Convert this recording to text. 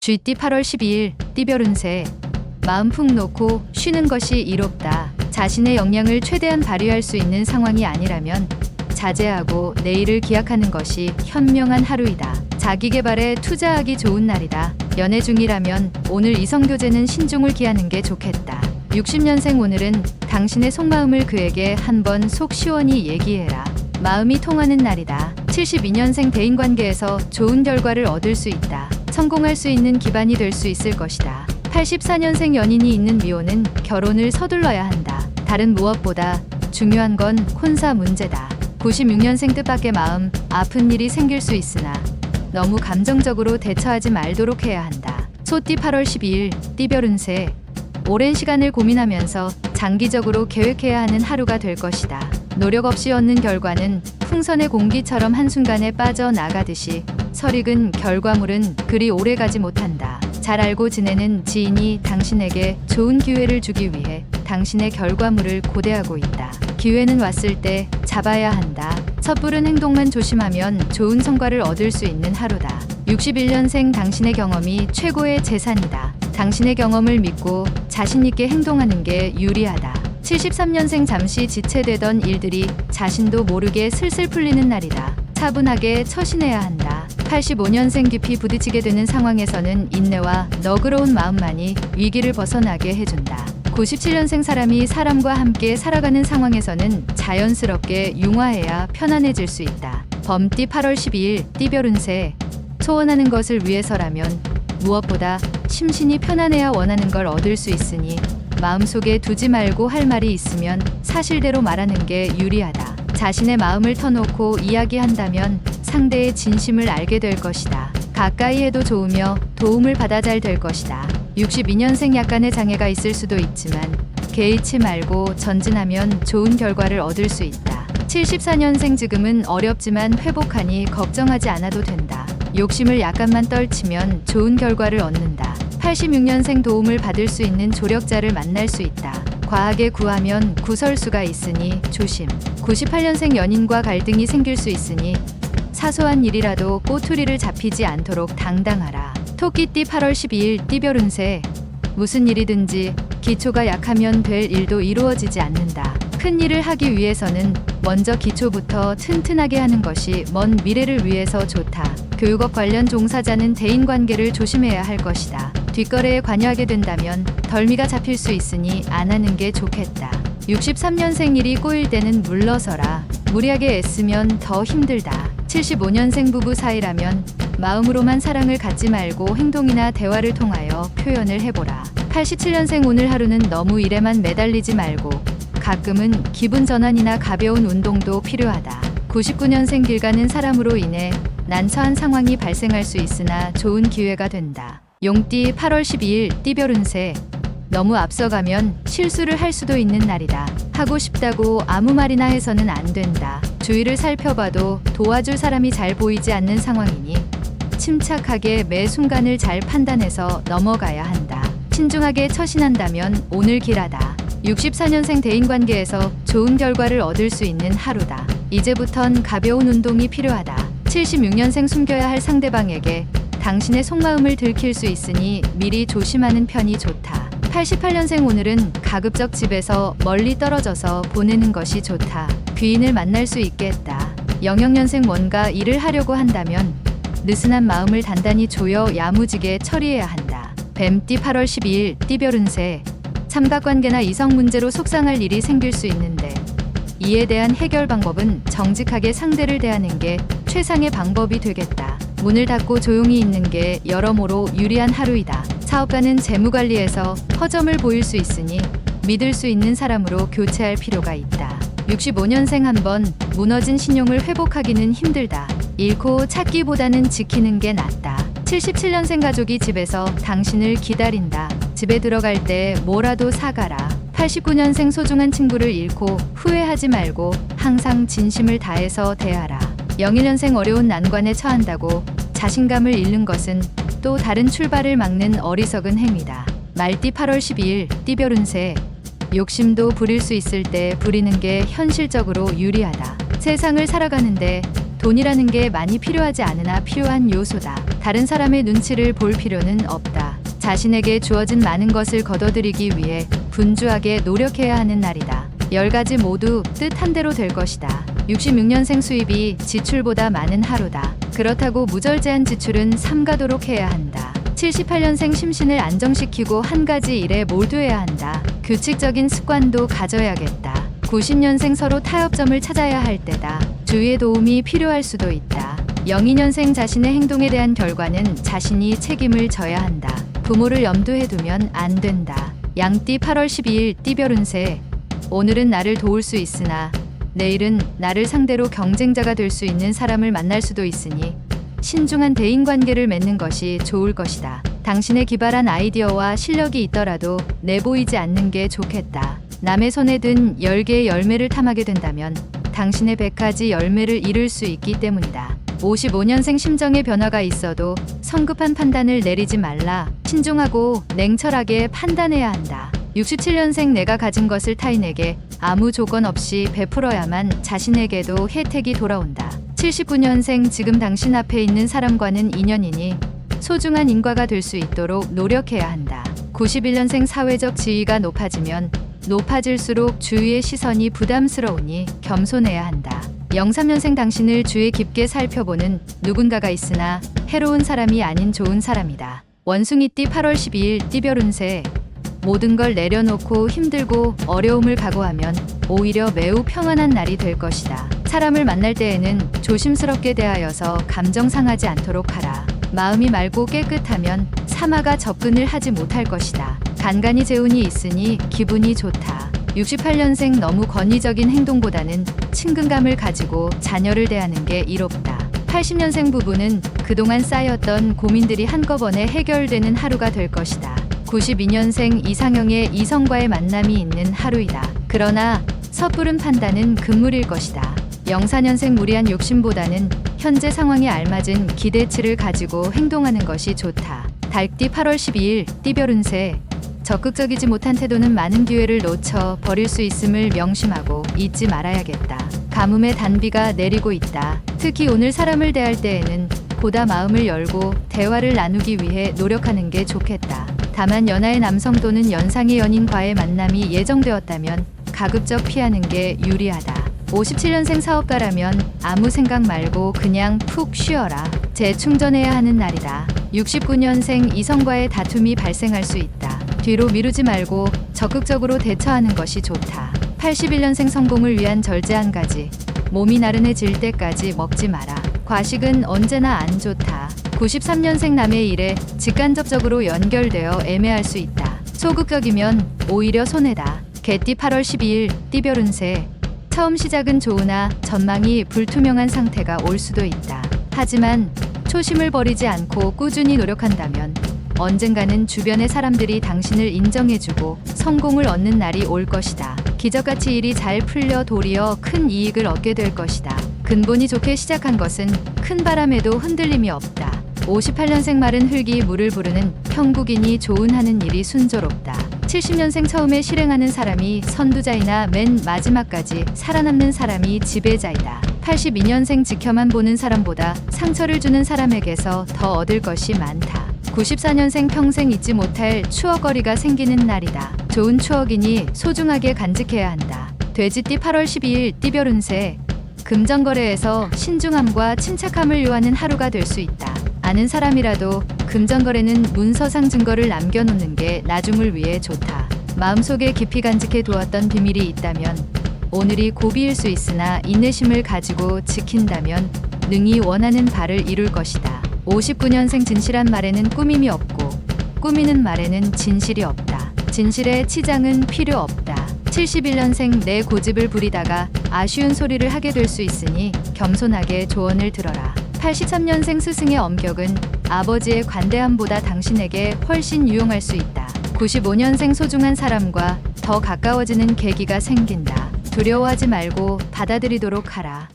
쥐띠 8월 12일 띠별 운세. 마음 푹 놓고 쉬는 것이 이롭다. 자신의 역량을 최대한 발휘할 수 있는 상황이 아니라면 자제하고 내일을 기약하는 것이 현명한 하루이다. 자기 개발에 투자하기 좋은 날이다. 연애 중이라면 오늘 이성교제는 신중을 기하는 게 좋겠다. 60년생 오늘은 당신의 속마음을 그에게 한번 속 시원히 얘기해라. 마음이 통하는 날이다. 72년생 대인관계에서 좋은 결과를 얻을 수 있다. 성공할 수 있는 기반이 될 수 있을 것이다. 84년생 연인이 있는 미혼은 결혼을 서둘러야 한다. 다른 무엇보다 중요한 건 혼사 문제다. 96년생 뜻밖의 마음 아픈 일이 생길 수 있으나 너무 감정적으로 대처하지 말도록 해야 한다. 소띠 8월 12일 띠별 운세. 오랜 시간을 고민하면서 장기적으로 계획해야 하는 하루가 될 것이다. 노력 없이 얻는 결과는 풍선의 공기처럼 한순간에 빠져나가듯이 설익은 결과물은 그리 오래가지 못한다. 잘 알고 지내는 지인이 당신에게 좋은 기회를 주기 위해 당신의 결과물을 고대하고 있다. 기회는 왔을 때 잡아야 한다. 섣부른 행동만 조심하면 좋은 성과를 얻을 수 있는 하루다. 61년생 당신의 경험이 최고의 재산이다. 당신의 경험을 믿고 자신 있게 행동하는 게 유리하다. 73년생 잠시 지체되던 일들이 자신도 모르게 슬슬 풀리는 날이다. 차분하게 처신해야 한다. 85년생 깊이 부딪히게 되는 상황에서는 인내와 너그러운 마음만이 위기를 벗어나게 해준다. 97년생 사람이 사람과 함께 살아가는 상황에서는 자연스럽게 융화해야 편안해질 수 있다. 범띠 8월 12일 띠별 운세. 소원하는 것을 위해서라면 무엇보다 심신이 편안해야 원하는 걸 얻을 수 있으니 마음속에 두지 말고 할 말이 있으면 사실대로 말하는 게 유리하다. 자신의 마음을 터놓고 이야기한다면 상대의 진심을 알게 될 것이다. 가까이 해도 좋으며 도움을 받아 잘 될 것이다. 62년생 약간의 장애가 있을 수도 있지만 개의치 말고 전진하면 좋은 결과를 얻을 수 있다. 74년생 지금은 어렵지만 회복하니 걱정하지 않아도 된다. 욕심을 약간만 떨치면 좋은 결과를 얻는다. 86년생 도움을 받을 수 있는 조력자를 만날 수 있다. 과하게 구하면 구설수가 있으니 조심. 98년생 연인과 갈등이 생길 수 있으니 사소한 일이라도 꼬투리를 잡히지 않도록 당당하라. 토끼띠 8월 12일 띠별 운세. 무슨 일이든지 기초가 약하면 될 일도 이루어지지 않는다. 큰 일을 하기 위해서는 먼저 기초부터 튼튼하게 하는 것이 먼 미래를 위해서 좋다. 교육업 관련 종사자는 대인관계를 조심해야 할 것이다. 뒷거래에 관여하게 된다면 덜미가 잡힐 수 있으니 안 하는 게 좋겠다. 63년생 일이 꼬일 때는 물러서라. 무리하게 애쓰면 더 힘들다. 75년생 부부 사이라면 마음으로만 사랑을 갖지 말고 행동이나 대화를 통하여 표현을 해보라. 87년생 오늘 하루는 너무 일에만 매달리지 말고 가끔은 기분 전환이나 가벼운 운동도 필요하다. 99년생 길 가는 사람으로 인해 난처한 상황이 발생할 수 있으나 좋은 기회가 된다. 용띠 8월 12일 띠별 운세. 너무 앞서가면 실수를 할 수도 있는 날이다. 하고 싶다고 아무 말이나 해서는 안 된다. 주위를 살펴봐도 도와줄 사람이 잘 보이지 않는 상황이니 침착하게 매 순간을 잘 판단해서 넘어가야 한다. 신중하게 처신한다면 오늘 길하다. 64년생 대인관계에서 좋은 결과를 얻을 수 있는 하루다. 이제부턴 가벼운 운동이 필요하다. 76년생 숨겨야 할 상대방에게 당신의 속마음을 들킬 수 있으니 미리 조심하는 편이 좋다. 88년생 오늘은 가급적 집에서 멀리 떨어져서 보내는 것이 좋다. 귀인을 만날 수 있겠다. 00년생 뭔가 일을 하려고 한다면 느슨한 마음을 단단히 조여 야무지게 처리해야 한다. 뱀띠 8월 12일 띠별 운세. 삼각관계나 이성 문제로 속상할 일이 생길 수 있는데 이에 대한 해결 방법은 정직하게 상대를 대하는 게 최상의 방법이 되겠다. 문을 닫고 조용히 있는 게 여러모로 유리한 하루이다. 사업가는 재무관리에서 허점을 보일 수 있으니 믿을 수 있는 사람으로 교체할 필요가 있다. 65년생 한번 무너진 신용을 회복하기는 힘들다. 잃고 찾기보다는 지키는 게 낫다. 77년생 가족이 집에서 당신을 기다린다. 집에 들어갈 때 뭐라도 사가라. 89년생 소중한 친구를 잃고 후회하지 말고 항상 진심을 다해서 대하라. 01년생 어려운 난관에 처한다고 자신감을 잃는 것은 또 다른 출발을 막는 어리석은 행위다. 말띠 8월 12일 띠별 운세. 욕심도 부릴 수 있을 때 부리는 게 현실적으로 유리하다. 세상을 살아가는데 돈이라는 게 많이 필요하지 않으나 필요한 요소다. 다른 사람의 눈치를 볼 필요는 없다. 자신에게 주어진 많은 것을 거둬들이기 위해 분주하게 노력해야 하는 날이다. 10가지 모두 뜻한 대로 될 것이다. 66년생 수입이 지출보다 많은 하루다. 그렇다고 무절제한 지출은 삼가도록 해야 한다. 78년생 심신을 안정시키고 한 가지 일에 몰두해야 한다. 규칙적인 습관도 가져야겠다. 90년생 서로 타협점을 찾아야 할 때다. 주위의 도움이 필요할 수도 있다. 02년생 자신의 행동에 대한 결과는 자신이 책임을 져야 한다. 부모를 염두에 두면 안 된다. 양띠 8월 12일 띠별 운세. 오늘은 나를 도울 수 있으나 내일은 나를 상대로 경쟁자가 될 수 있는 사람을 만날 수도 있으니 신중한 대인관계를 맺는 것이 좋을 것이다. 당신의 기발한 아이디어와 실력이 있더라도 내보이지 않는 게 좋겠다. 남의 손에 든 10개의 열매를 탐하게 된다면 당신의 100가지 열매를 잃을 수 있기 때문이다. 55년생 심정의 변화가 있어도 성급한 판단을 내리지 말라. 신중하고 냉철하게 판단해야 한다. 67년생 내가 가진 것을 타인에게 아무 조건 없이 베풀어야만 자신에게도 혜택이 돌아온다. 79년생 지금 당신 앞에 있는 사람과는 인연이니 소중한 인과가 될 수 있도록 노력해야 한다. 91년생 사회적 지위가 높아지면 높아질수록 주위의 시선이 부담스러우니 겸손해야 한다. 03년생 당신을 주의 깊게 살펴보는 누군가가 있으나 해로운 사람이 아닌 좋은 사람이다. 원숭이띠 8월 12일 띠별 운세. 모든 걸 내려놓고 힘들고 어려움을 각오하면 오히려 매우 평안한 날이 될 것이다. 사람을 만날 때에는 조심스럽게 대하여서 감정 상하지 않도록 하라. 마음이 맑고 깨끗하면 사마가 접근을 하지 못할 것이다. 간간히 재운이 있으니 기분이 좋다. 68년생 너무 권위적인 행동보다는 친근감을 가지고 자녀를 대하는 게 이롭다. 80년생 부부는 그동안 쌓였던 고민들이 한꺼번에 해결되는 하루가 될 것이다. 92년생 이상형의 이성과의 만남이 있는 하루이다. 그러나 섣부른 판단은 금물일 것이다. 04년생 무리한 욕심보다는 현재 상황에 알맞은 기대치를 가지고 행동하는 것이 좋다. 달띠 8월 12일 띠별 운세. 적극적이지 못한 태도는 많은 기회를 놓쳐 버릴 수 있음을 명심하고 잊지 말아야겠다. 가뭄의 단비가 내리고 있다. 특히 오늘 사람을 대할 때에는 보다 마음을 열고 대화를 나누기 위해 노력하는 게 좋겠다. 다만 연하의 남성 또는 연상의 연인과의 만남이 예정되었다면 가급적 피하는 게 유리하다. 57년생 사업가라면 아무 생각 말고 그냥 푹 쉬어라. 재충전해야 하는 날이다. 69년생 이성과의 다툼이 발생할 수 있다. 뒤로 미루지 말고 적극적으로 대처하는 것이 좋다. 81년생 성공을 위한 절제 한 가지. 몸이 나른해질 때까지 먹지 마라. 과식은 언제나 안 좋다. 93년생 남의 일에 직간접적으로 연결되어 애매할 수 있다. 소극적이면 오히려 손해다. 개띠 8월 12일 띠별 운세. 처음 시작은 좋으나 전망이 불투명한 상태가 올 수도 있다. 하지만 초심을 버리지 않고 꾸준히 노력한다면 언젠가는 주변의 사람들이 당신을 인정해주고 성공을 얻는 날이 올 것이다. 기적같이 일이 잘 풀려 도리어 큰 이익을 얻게 될 것이다. 근본이 좋게 시작한 것은 큰 바람에도 흔들림이 없다. 58년생 마른 흙이 물을 부르는 형국이니 좋은 하는 일이 순조롭다. 70년생 처음에 실행하는 사람이 선두자이나 맨 마지막까지 살아남는 사람이 지배자이다. 82년생 지켜만 보는 사람보다 상처를 주는 사람에게서 더 얻을 것이 많다. 94년생 평생 잊지 못할 추억거리가 생기는 날이다. 좋은 추억이니 소중하게 간직해야 한다. 돼지띠 8월 12일 띠별 운세. 금전거래에서 신중함과 침착함을 요하는 하루가 될 수 있다. 아는 사람이라도 금전거래는 문서상 증거를 남겨놓는 게 나중을 위해 좋다. 마음속에 깊이 간직해 두었던 비밀이 있다면 오늘이 고비일 수 있으나 인내심을 가지고 지킨다면 능히 원하는 바를 이룰 것이다. 59년생 진실한 말에는 꾸밈이 없고 꾸미는 말에는 진실이 없다. 진실에 치장은 필요 없다. 71년생 내 고집을 부리다가 아쉬운 소리를 하게 될 수 있으니 겸손하게 조언을 들어라. 83년생 스승의 엄격은 아버지의 관대함보다 당신에게 훨씬 유용할 수 있다. 95년생 소중한 사람과 더 가까워지는 계기가 생긴다. 두려워하지 말고 받아들이도록 하라.